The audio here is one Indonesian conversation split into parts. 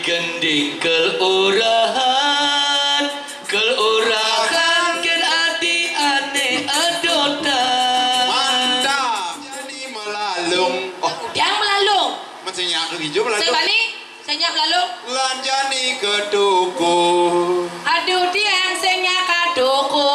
gending kelurahan ken adi ane adotan. Mantap. Jadi melalung. Oh, Yang melalung. masih nyak hijau melalung. Sebani, saya melalung. Lanjani ke tuku. Aduh tiang senya kadoku.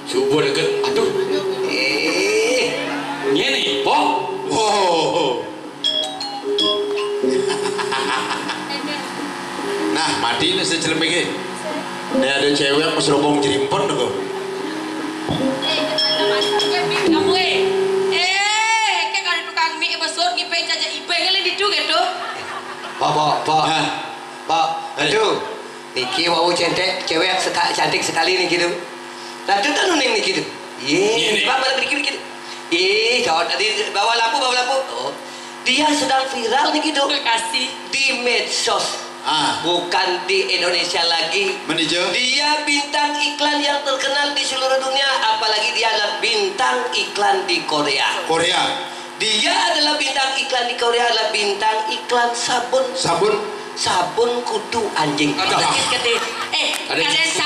Subur deket, aduh, ini, po. Wow. Nah, mati nih sejelem iki. Nih ada cewek pas robong jerimpon tuh. Kamu kayak kalau tukang mie besar ngipeng caca ipeng kali di tuh gitu. Pak, aduh, niki wau cantik, cewek cantik sekali nih gitu. Nah, itu kan nuning nih gitu. Iya, Pak, balik dikit gitu. Cowok tadi bawa lampu. Oh, dia sedang viral nih gitu. Terima kasih. Di medsos. Ah, Bukan di Indonesia lagi. menijo. Dia bintang iklan yang terkenal di seluruh dunia. Apalagi dia adalah bintang iklan di Korea. Korea. Dia adalah bintang iklan di Korea, adalah bintang iklan sabun. Sabun kudu anjing. Ada. Kete. Ada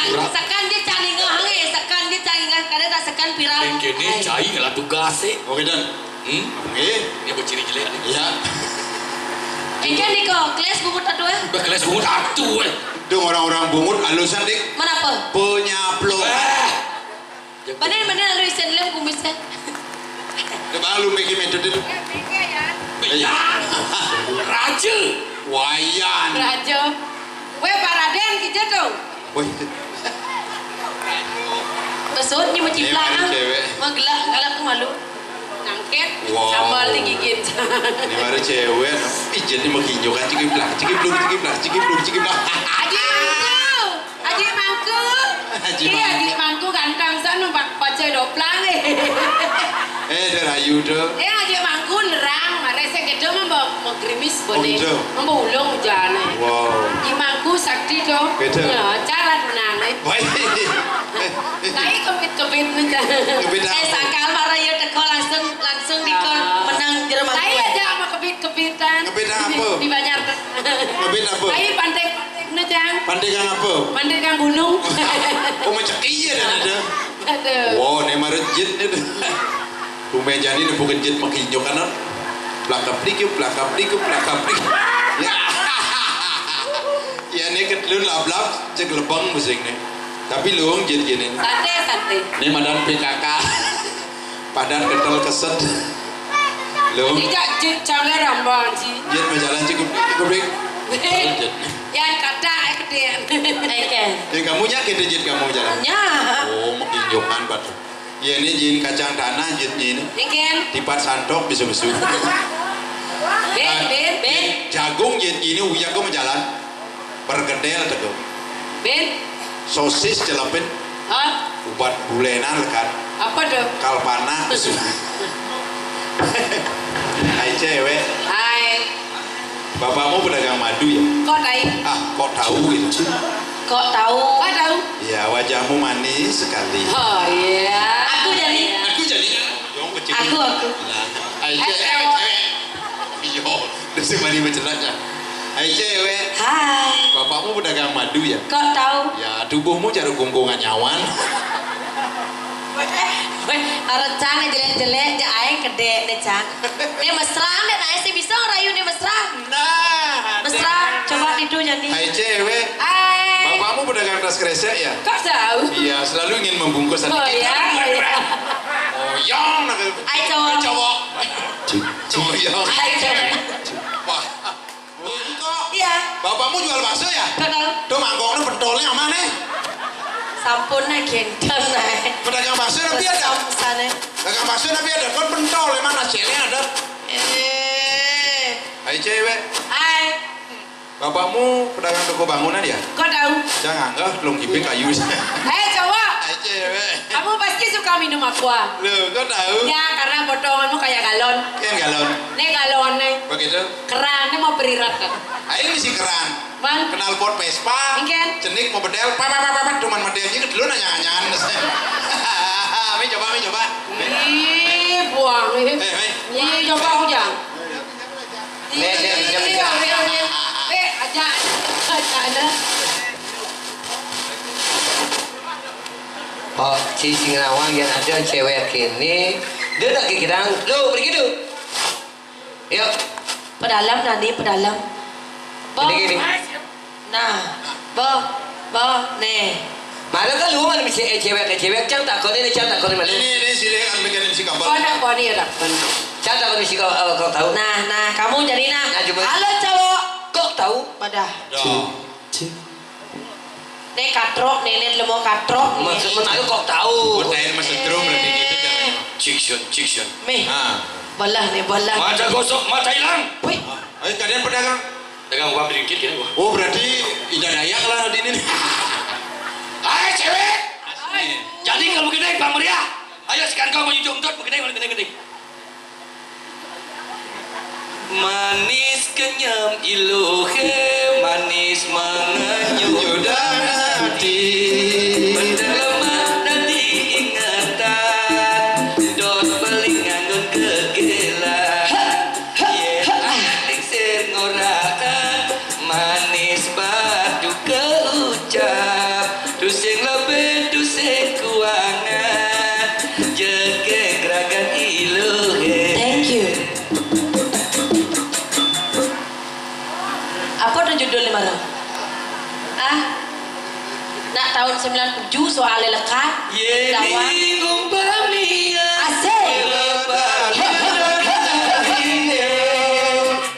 kurang. sekan dia cari ngehang sekan dia cari ngehang kadang tak sekan viral. Yang kini cai lah tugas Oke dan. Oke. Ini berciri jelek nih. Ya. Ikan nih kok, kelas bubut atuh Udah kelas bungut atuh. Dong orang-orang bungut alusan dik. Mana apa? Penyaplokan. Bener lalu isen lem kumisnya. Coba lu make metode itu. Ya, raja. Wayan. Rajo. Weh Pak Raden kita dong. Woi. Besut ni macam Mana pelang. cewek? Magelak malu. Nangket. Wow. Sambal ni gigit. Ini baru cewek. Pijet ini menghijaukan ciki bluk. Aji mangku. Haji Iya aji mangku ganteng sana pacar doplang Derayu dong. aji mangku nerang. Rese gede mau gerimis boleh. gitu. Mau ulung jane. Wow. Aji mangku sakti dong. Beda. Ya, cara menang. Woi. Kai kebit nih. Kebit apa? Sakal marah ya teko langsung dikon menang Jerman. Kai aja sama kebitan. Kebit apa? Di Banjar. Kebit apa? Kai pantai nih jang. Pandai kang apa? Pantai kang gunung. Oh macam iya dan ada. Aduh. Wow, ini marah jet itu. Rumah jadi ini bukan jet menghijau kanan. Pelakap plik. Ya. Ya ini ketelun lap cek lebang musik nih. Tapi luang jet gini. Santai. Ini madan PKK. Padan ketel keset. Luang. Tidak jangan rambang sih. Jet berjalan cukup. Yang kata kedean. Oke. Ya kamunya kita jet kamu jalan. Ya. Oh, menghijaukan batu. Ya ini jin kacang tanah jetnya ini. Ikan. Tipat santok bisu-bisu. Ben. Jagung jet ini uyak kau menjalan. Pergedel tuh. Ben. Sosis celepin. Hah? Ubat bulenan kan. Apa tuh? Kalpana. Hai cewek. Hai. Bapakmu pedagang madu ya? Kok tahu? Ah, kok tahu gitu? Kok tahu? Ya wajahmu manis sekali. Oh iya. Aku jadi. Yang kecil. Aku. Hai cewek. Yo, desi mani bercelaknya. Hai cewek. Hai. Bapakmu pedagang madu ya? Kok tahu? Ya tubuhmu jarum gonggongan nyawan. Rencana jelek-jelek je aing gede deh cang. Ini mesra deh, nah sih bisa ngerayu nih mesra. Nah. Mesra, coba itu jadi. Hai cewek. Hai. Bapakmu pedagang tas kresek ya? Kok tahu? Iya, selalu ingin membungkus Oh iya. Oh yang Hai cowok. cowok. Yang. Hai cowok. Wah. Kok? Iya. Bapakmu jual bakso ya? Kok tahu? Tuh mangkoknya pentolnya aman nih. Sampun na gendeng na. Pedagang bakso nabi ada. Sana. Pedagang bakso nabi ada. Kon pentol emang hasilnya ada. Hai cewek. Hai. Bapakmu pedagang toko bangunan ya? Kau tahu? Jangan enggak, belum kipik kayu. Hei cowok. Hai cewek. Kamu pasti suka minum aqua. Loh, kau tahu? Ya karena potonganmu kayak galon. Kan galon. Nih galon nih. Begitu. Kerannya mau berirat kan? Ayo isi keran. Bang. Kenal pot Vespa. Ingin. Cenik mau bedel. Cuman modelnya ke dulu nanya-nanyaan. Mi coba. Ih, buang nih. Ih, coba aku jangan. Aja. Oh, si Singrawang yang ada cewek kini, dia tak kira, lu pergi tu. Yuk, Pedalam nanti pedalam. gini. Nah, nih. Mana kan lu mana bisa cewek cang tak kau ni cang tak kau ni mana? Ini sini kan bikin si Kau kapal. nak kau ni ada. Cang tak kau ni si kau tahu? Nah, kamu jadi nah. Nah, coba. Halo cowok. Kau tahu? Pada. Nih katrok, nih lemah katrok. Maksud mana kau tahu? Hotel mas setrum berarti gitu jangan. Ciksun. Meh, Ah. bolah nih bolah. Mata gosok, mata hilang. Wih, Ayo kalian pedagang. Dagang gua beli dikit kira gua. Oh berarti Ida Dayak lah di ini. Hai cewek. Asli. Jadi kalau begini Bang Maria. Ayo sekarang kau mau nyucuk untuk begini. Manis kenyam iluhe, manis mengenyum Yudan hati. Mendalam nanti ingatan, dot beling nganggon kegelan. Adik sir ngorakan, manis batu keucap, duseng lebih duseng kuangan, jegeng ragan iluhe. thank you. Apa udah judulnya mana? Nak tahun 97 soalnya lekat. Dawan. Yeni umpamia Asik.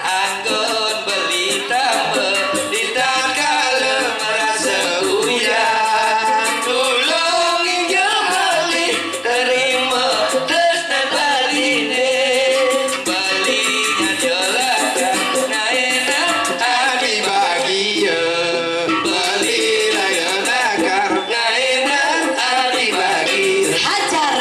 Anggon beli tambah ditakal merasa hujan tolong injak balik terima tresna baline balinya jolakan naena Hati bahagia. Bali raya nakar. naena adi bagi Hajar.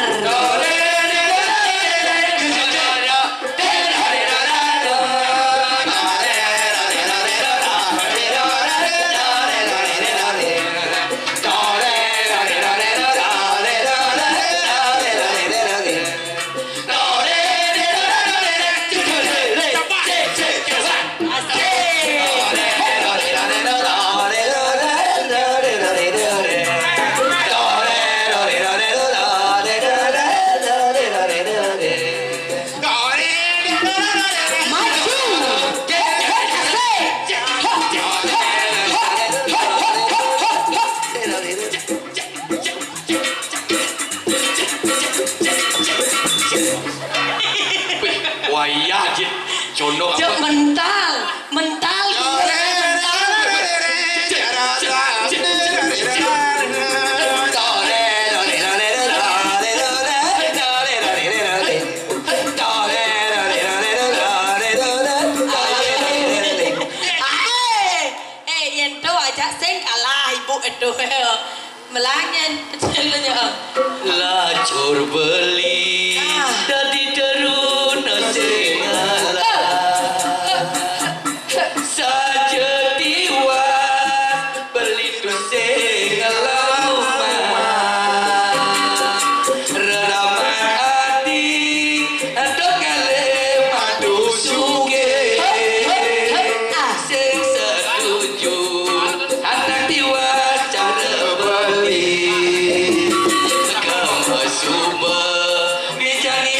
Wayah jit condong Cuk mental. Yento aja sing kalah ibu itu. Melangin kecilnya. lacur beli dadi derun singala saja tiwas beli tu singala reraman hati ado kale madu suge sing setuju anak tiwas cara beli Suma bijani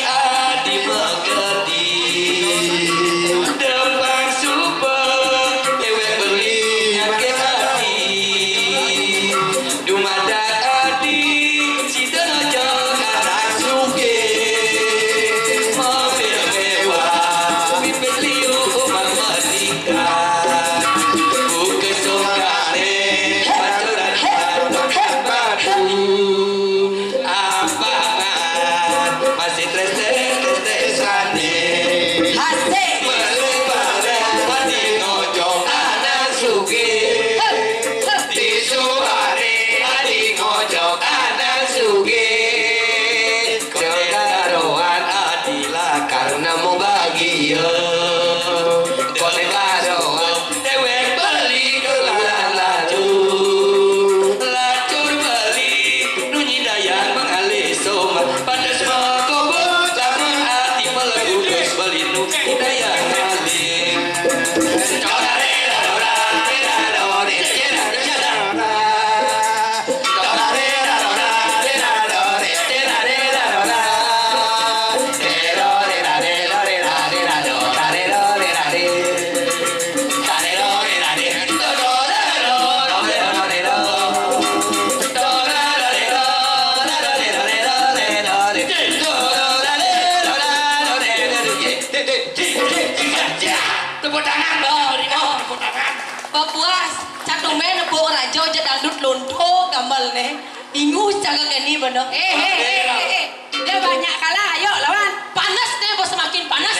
bo raja aja dangdut lonto gamal nih. Ingus jaga gani bener. Dia banyak kalah, ayo lawan. Panas nih bos semakin panas.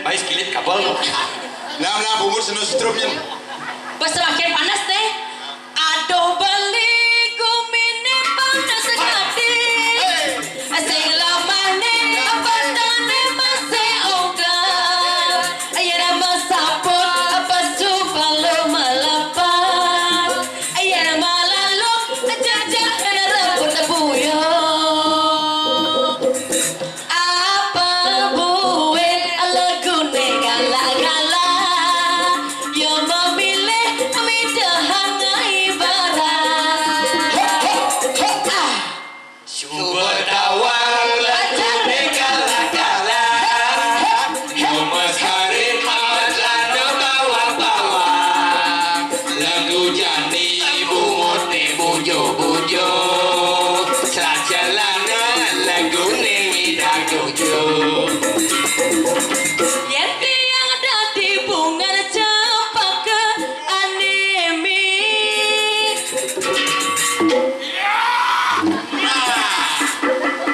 Baik kilit kabel. Lah bungur seno strumnya. Bos semakin panas nih. Aduh beli kumine panas sekali. Asing lama nih apa tane masih ogah. Ayah masapot apa suka lo malapan. Ayah malalu jajah rebut buyo. Apa buin lagune gala-gala. Yo memilih midahan ibarat. Sumber tawar lagune gala-gala. Mas Karim Maulana bawa-bawa. Lagu jani bungut ni bujo-bujo. Sajalana lagu ni midah jojo. Yenti yang ada di bunga cepak ke anemi.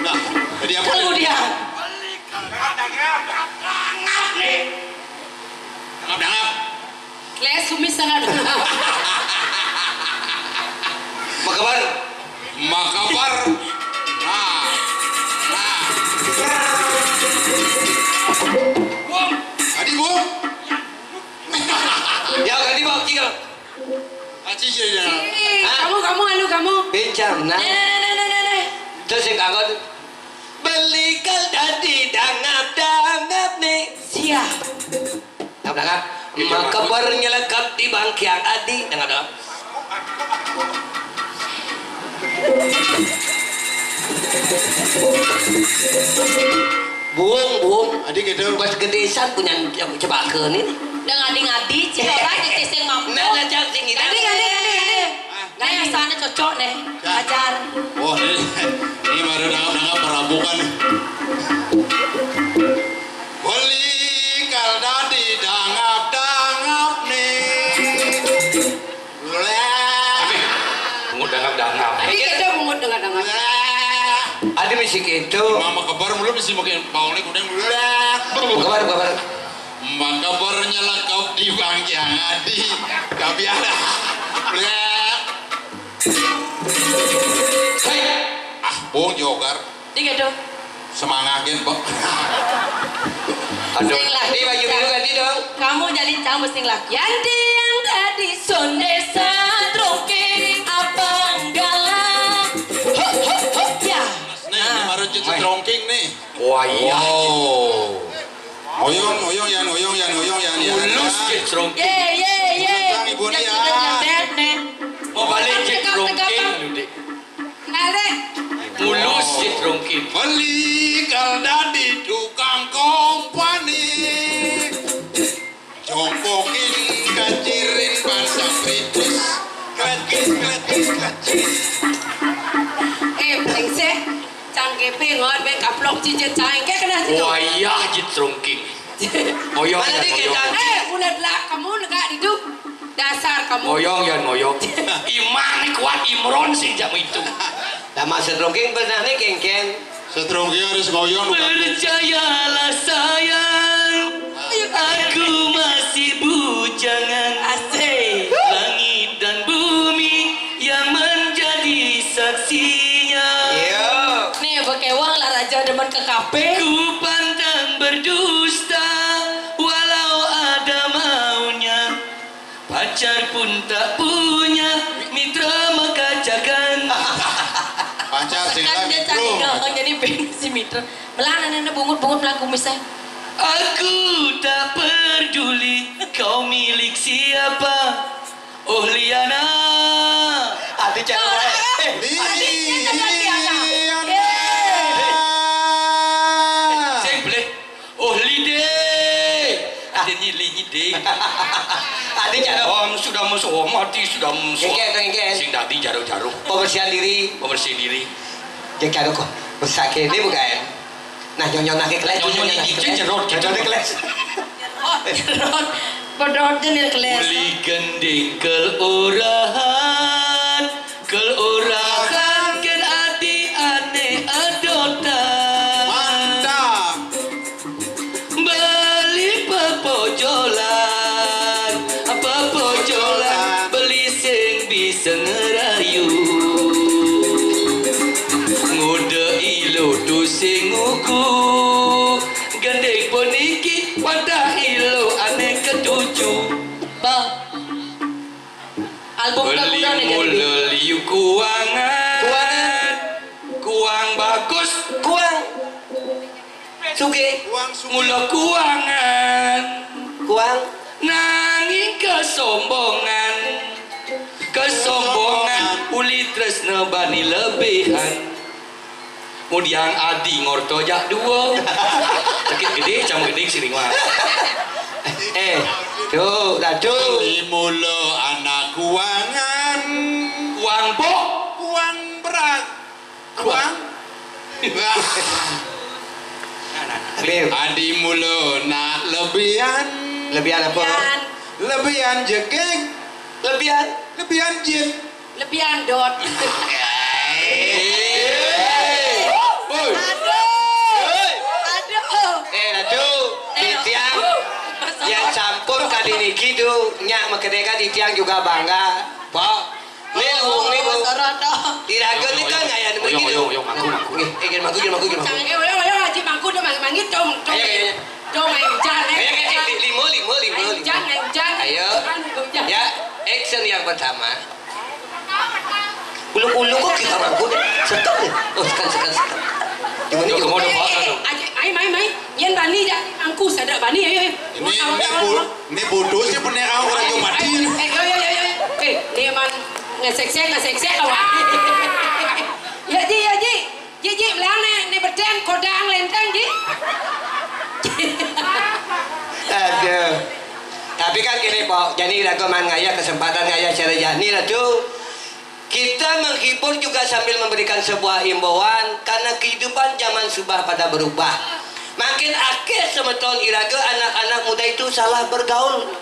Nah, jadi apa? Kemudian Dangap. Les kumis sangat. Makabar. Makabar. Nah. Adi bu. Ya ganti bawa tiga. Aci jadi. Kamu. Bincang nah. nih. Terus yang kagak beli kal dadi dangap nih. Siap. Dangap. Makabar nyelekap di bangkiang adi dangap. Buang. Adik gitu. Pas gedesan punya coba ke ini. Dan ngadi-ngadi ci orang jadi sing mampu. Nah, jauh tinggi. Gadi. Nah, yang sana cocok nih. Ajar. Oh ini baru dangap merabukan. Beli kal dadi dangap nih. Bungut dangap-dangap. Ini kita mungut dengan Ada musik itu. Mama kabar mulu mesti makin baunya kuning mulu. Kabar. Makabar nyelekap di bangkiang adi. Kabi ada. Bung jogar Tiga dong. semangatin Pak. Aduh. Sing lagi. Ini baju biru ganti dong. Kamu jadi cang mesti lagi. Yanti yang tadi sonde satroke apa enggalah. Ya. Nih, ini baru cuci trongking nih. Wah iya. Oh. Oyong yan. Mulus cek trongking. Ye. Tang ibu nih ya. Jangan nih. Mau balik cek trongking. Nale. Mulus cek trongking. Beli kal dadi tukang kompani. Jompokin kacirin basa kritis. Kletis. Brengsek. Cangkepe ngon ben kaplok cicit cangke kena situ. Wah iya cek trongking. Moyong Mana ya dikit moyong. kan? Udah lah kamu negak hidup. Dasar kamu. Moyong ya moyong. Iman nih kuat Imron sih jam itu. Lama serongking pernah nih kengkeng. Setrongking harus ngoyong. Percayalah sayang, aku masih bujangan. Asik. Langit dan bumi yang menjadi saksinya. Iya. Nih bekewang lah raja demen ke kafe. Ku pandang berdusta walau ada maunya. Pacar pun tak punya, mitra maka jangan. Pacar sing Kan dia cari gagang jadi pengen si mitra. Melana nenek bungut melaku misalnya. Aku tak peduli kau milik siapa. Oh Liana. Hati cewek. Saya boleh. Oh Lide. Ada nyili-nyide. Hati cewek. Om sudah masuk mati sudah masuk. Engke. Sing dadi jaru-jaru. Pembersihan diri. Membersih diri. Jeng kado kok. Bersake ini bukan. Nah nyonyon nake keles. Nyonyon iki jerot gitu. Nyonyon keles. Oh, jerot. Pedot jenil keles. Uli gending kelurahan ken adi ane adotan. Mantap. Beli pepojolan beli sing bisa ngerayu. Ngude ilo tu sing uku gendeng poniki wadah ilo ane ketujuh. Bang. Album Beli udah nih mula liu kuangan kuang bagus Kuang. Suge. Uang sugi. mula kuangan Kuang. nanging kesombongan uli tresna bani lebihan mudiang adi ngorto jak dua sakit gede camu gede sini mah Tuh, laju. Beli mula anak kuangan. kuang bok Kuang berat. Kuang. Habib, Adi mula nak lebihan. lebihan apa? Lebihan jegeng. Lebihan. Lebihan jin. Lebihan dot. Woi. Aduh. Laju. Ditiang. Yang campur kali ini gitu. Nyak makedeka ditiang juga bangga. Pak. Nih bu. Diraga ni kan ngaya ni begitu. Yo, ngaku. Gini maku. Jangan yo aji mangku do mangit dong. Ayo. Do main hujan. Limo. Hujan. Ayo. Ya, action yang pertama. Ulu kok kita rangkul. Sekat ni. Oh, sekat. Yo kemodo pak Mai. Yan bani ja mangku sadar bani ayo. Ini bodoh sih punya kau orang Jawa mati. Yo. Ni man ngesek awak. Ya Ji. Ji belang ni beden kodang lenteng Ji. Aduh. Tapi kan gini Pak, jadi raguman ngaya kesempatan ngaya cara jani lah tuh. Kita menghibur juga sambil memberikan sebuah imbauan karena kehidupan zaman subah pada berubah. Makin akhir semeton iraga anak-anak muda itu salah bergaul.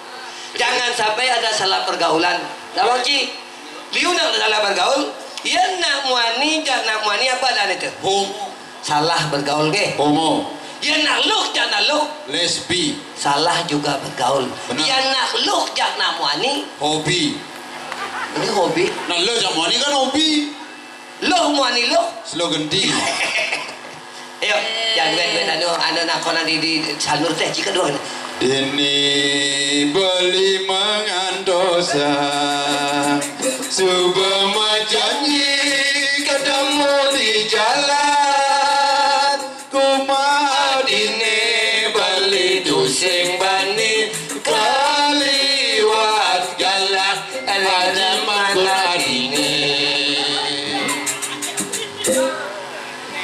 Jangan sampai ada salah pergaulan. Kalau Ci, liu nak salah bergaul, ya nak muani apa dan itu? Homo. Salah bergaul ke? Homo. Ya nakluk jangan nakluk. Lesbi. Salah juga bergaul. Benar. Ya nakluk jangan muani. Hobi. Ini hobi. Nah lo jamu ini kan hobi. Loh muani loh. Slogan di. Ayo, jangan anu nakona di salur teh jika doang. Ini beli mengandosa Subah janji ketemu di jalan Kumau dine beli tusing bani Kaliwat galak ada mana dine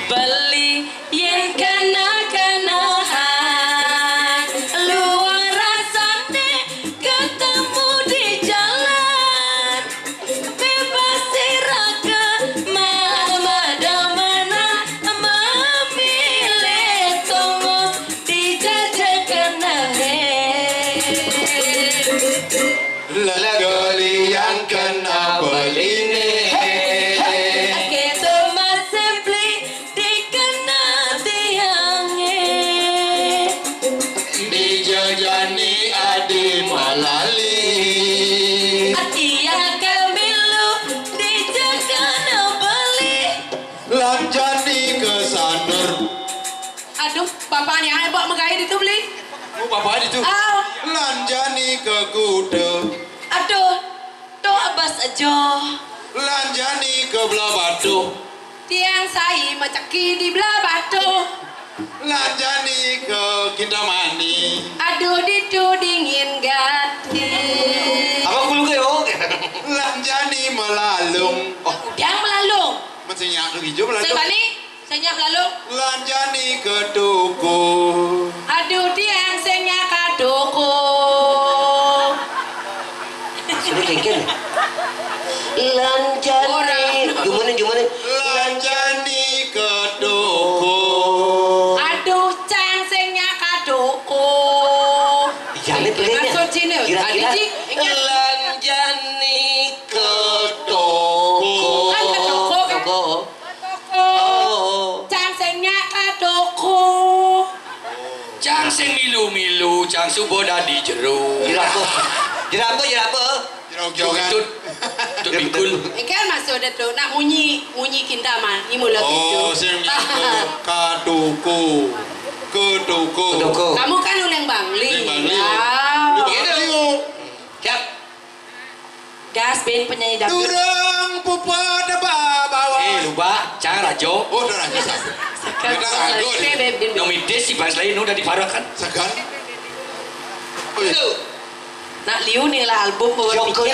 Beli yang kena-kenahan luar rasane ketemu di jalan bebas siraga mana memilih tongos dijajakan Lagali yang kena beline Gitu masih beli dikena tiangnya Dijajani adi malali Atia kamilu dijaga beli Lanjani ke sanur Aduh, bapaknya ayah bawa megahir itu beli. Oh bapak itu Aw, Lanjani ke kuda aduh, tuh abas aja Lanjani ke belah batu Tiang saya macaki di belah batu. Lanjani ke Kintamani Aduh, itu dingin gati. Apa kulu ke yo? Lanjani melalung Yang melalung. Masih nyak hijau melalung Sebani, saya melalung. Lanjani ke tuku Aduh, tiang senya kadoko. Sudah kengkel. Lanjani. Gimana? Lanjani ke tuku Aduh, cang senya kadoko. Jangan pelihnya. Maksud Cina. sing milu-milu cang subo dadi jero. Jerapo. Jerok-jerokan. Tut bikul. Ikan masuk dah tu nak munyi kintaman. Ini mula Oh, gitu. sing kaduku. Keduku. Kamu kan uleng Bangli. Uleng Bangli. Wow. Siap. Dasbin penyanyi dapur. Turang pupa deba bawa. Lupa cang rajo. Oh, dah raja. Sekarang Kita ragu ni. Nomi des si bangsa lain udah diparakan. Segan. Nak liu ni lah album Joko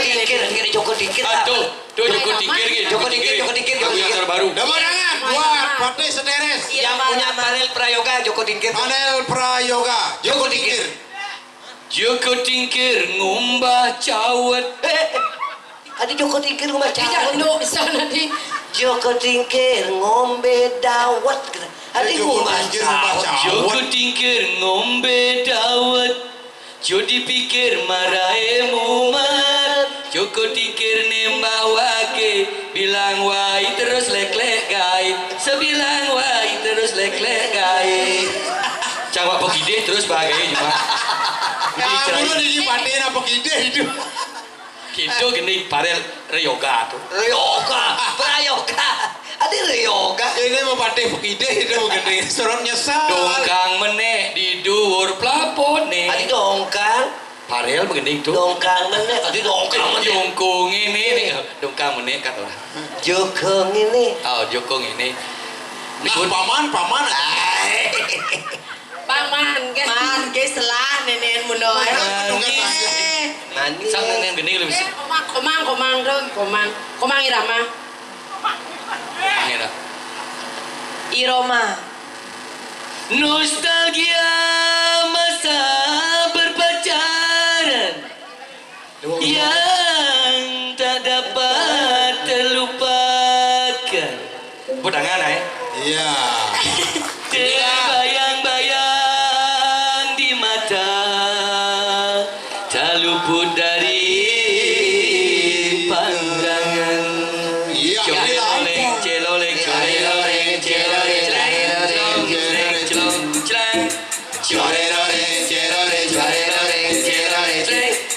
Tingkir lah. Tuh Joko Tingkir gitu. Joko Tingkir. Lagu yang terbaru. Demenangan buat Patri Sederes. Yang punya panel prayoga Joko Tingkir. Panel Prayoga. Joko Tingkir. Joko Tingkir ngumbah cawet. Ada Joko Tingkir rumah Tidak cawet. duduk di sana di. Joko Tingkir ngombe dawet. Ada Joko rumah Tingkir rumah cawet. Joko Tingkir ngombe dawet. Jodi pikir marahe mumat. Joko Tingkir nembak wake. Bilang wai terus lek-lek gai. Sebilang wai terus lek-lek gai. Cawak pokide terus bagai juga. Ya, dulu di Pati apa kide itu. Gitu gini parel reyoga tuh. Prayoga. Ada prayoga. Ini mau Pati kide itu gede. Sorot nyesal. Dongkang meneh di dhuwur plafone. Ada dongkang. Parel begini tuh. Dongkang meneh. Ada dongkang meneh. Jongkong ini dongkang meneh katalah. Joko ini. Oh jokong ini. Nah, paman. Paman kan. Man ke selah nenen munoy. Mani. Sang yang gini lebih. Komang irama. Ngira. Iroma. Nostalgia masa berpacaran yang tak dapat terlupakan. Budangan Iya. Terbayang-bayang di mata, tak luput dari pandangan. Iya. Celoleng, celoleng, celoleng, celoleng, celoleng, celoleng, celoleng, celoleng, celoleng, celoleng, celoleng, celoleng, celeng, celeng, celeng,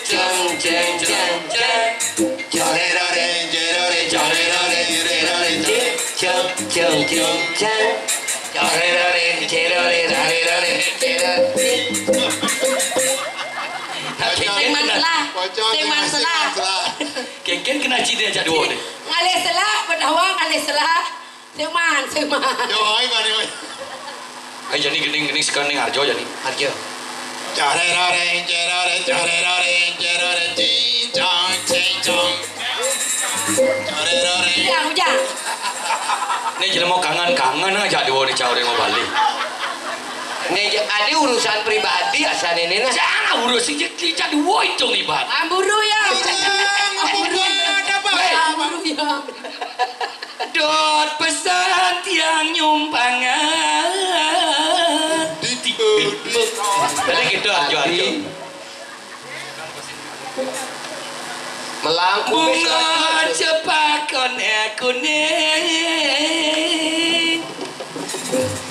Sing masalah. Kengken kena ciri aja dua deh. Ngalih selah, berdawang ngalih selah. Seuman. Joi mari. Ayo jadi gening sekarang Arjo jadi. Arjo. Jarerare cincong cincong. Jarerare. Hujan. Ini jadi mau kangen aja dua di cawrin mau balik. Nih ada urusan pribadi asal ini nah. Jangan urus si jadi dua itu nih bang. Amburu ya. Amburu ya. Dot pesan tiang nyumpangan. Tadi gitu Arjo. Melangkung Bunga cepak kuning.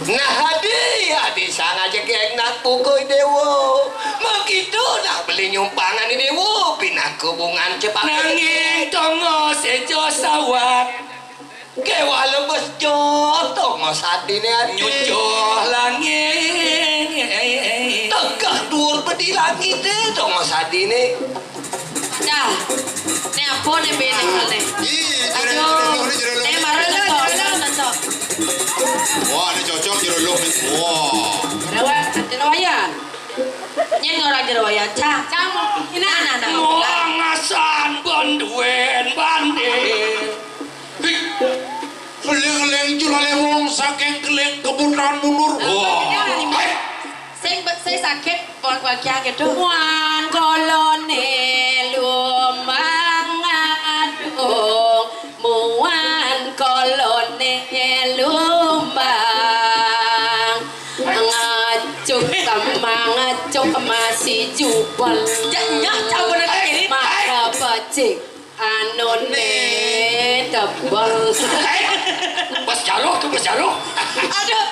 Nah hadi sang aja kek nak pukul dewo. Begitu nak beli nyumpangan ini dewo. Pindah hubungan cepat. Nanging tongo sejo sawah. Kewa lebes jod. Tongo sadine hati. Nyucuh langit. Tegak dur bedi langit deh. Tongo sadine. Dah. Ni apa ni bini kali? Aduh. Ni marah letok. Wah, ini cocok jerolok nih. Wah. Jerowayan. Nyen orang jerowayan cah. Cang, ini Nah. Muangasan bonduen bande. Keleng-keleng julale wong saking keleng kebunan mundur. Wah. Saya sakit wal-walkia gitu. Wan kolone lumang adung. Muan kolone lumang. Ngacuk masih jubal. Nyak campur lagi ini. Maka bacik anone tebal. Pas jalo tuh pas jalo. Aduh.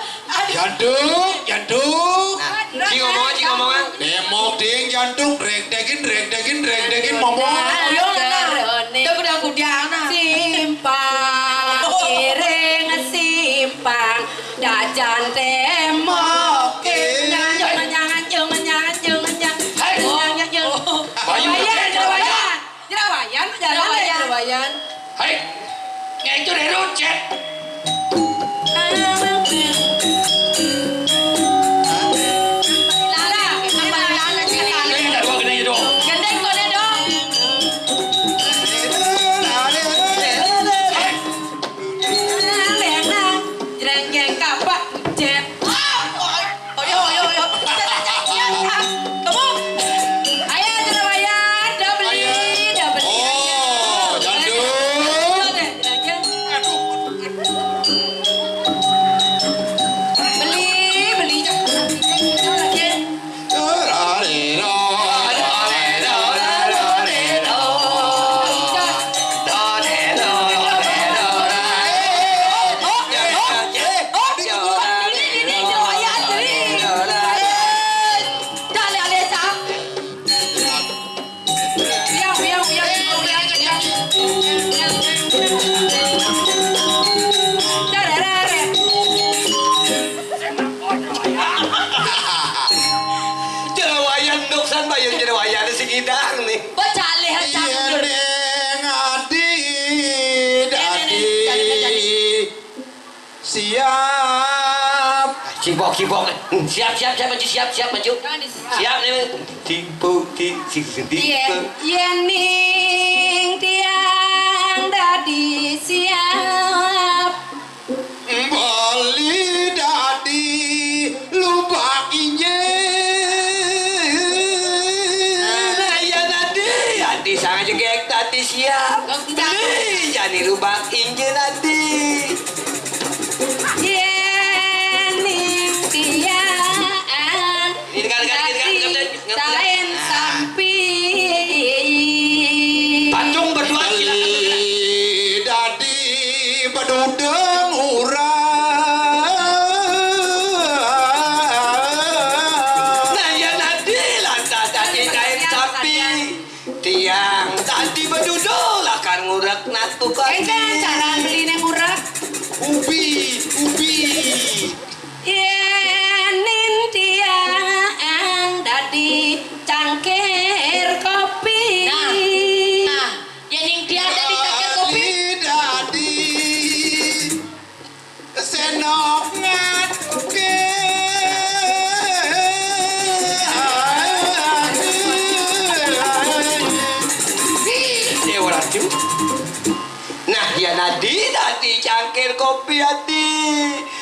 Janduk. Aduh. Ci ngomong. Demok ding jantung rek-dekin ngomong. Ayo udah kudiana. Simpang iring simpang dajan temok jangan Jerawayan. Hai, itu dari Rucet. Gidang nih. Bocalih campur. Siap. Kibok. Siap maju. Siap nih. Tipu. Yening tiang dadi siap. Bali dadi lubak inje. Sangat jegek tadi siap. Beli jadi lubang injil nanti. Yening tiang taen sampi. Patung berdua Bali dadi bedudeng urang. Nah ya nanti lantas tadi kain sapi. Tiang tadi berduduk akan ngurak natu Kan cara beli neng urak. Ubi. Yenin tiang dadi cangkir kopi. Nah, yening dia ada di cangkir kopi. Dadi senok ngatke. Nah ya nadi tadi cangkir kopi hati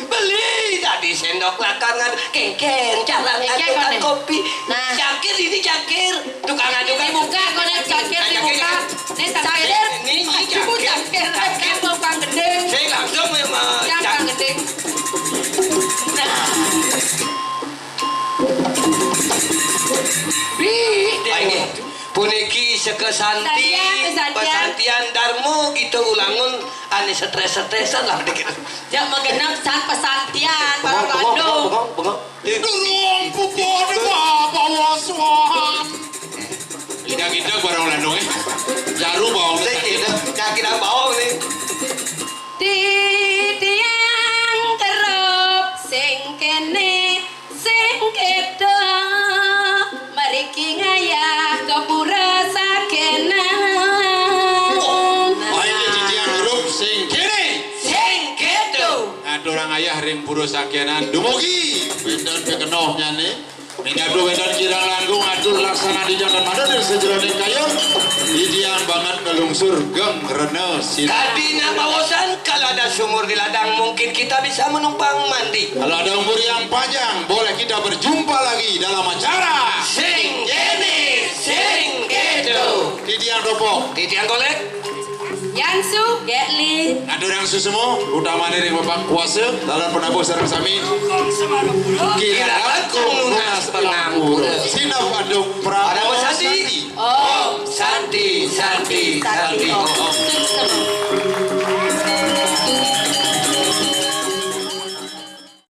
beli tadi sendok lakangan kengken cara ngadukan kopi. Nah. Cangkir ini cangkir tukang ngadukan Dibuka konek cangkir dibuka. Nih cangkir. Ini Ibu cangkir. Cangkir bukan gede. saya langsung memang Cangkir gede. ini puniki sekesanti pesantian darmo gitu ulangun ane stres-stresan lah dikit. Jak menggenap saat pesantian para Bandung. Bengong. Gelom pupon bawa suan. Idak barang landung Jaru bawang. Saya kira bawang nih. Tiang kerep sing kene sing kedo mariki ngayah kepura sakenan. Ayo cician grup sing kene. Sing kedo. Adorang ayah ring puro sakenan dumugi. Bendon kekenoh nyane. Ngadu bendon kirang langgung atur laksana di jangan mandor dan sejeroning kayun. Idian banget kelungsur geng rene sila. Tadinya bawasan kalau ada sumur di ladang mungkin kita bisa menumpang mandi. Kalau ada umur yang panjang, boleh kita berjumpa lagi dalam acara Sing kene, sing kedo. Didian Ropok. Titian golek. Yansu Getli. Adorang susumu, utama dari Bapak Kuasa, dalam penabuh sarang sami. Kira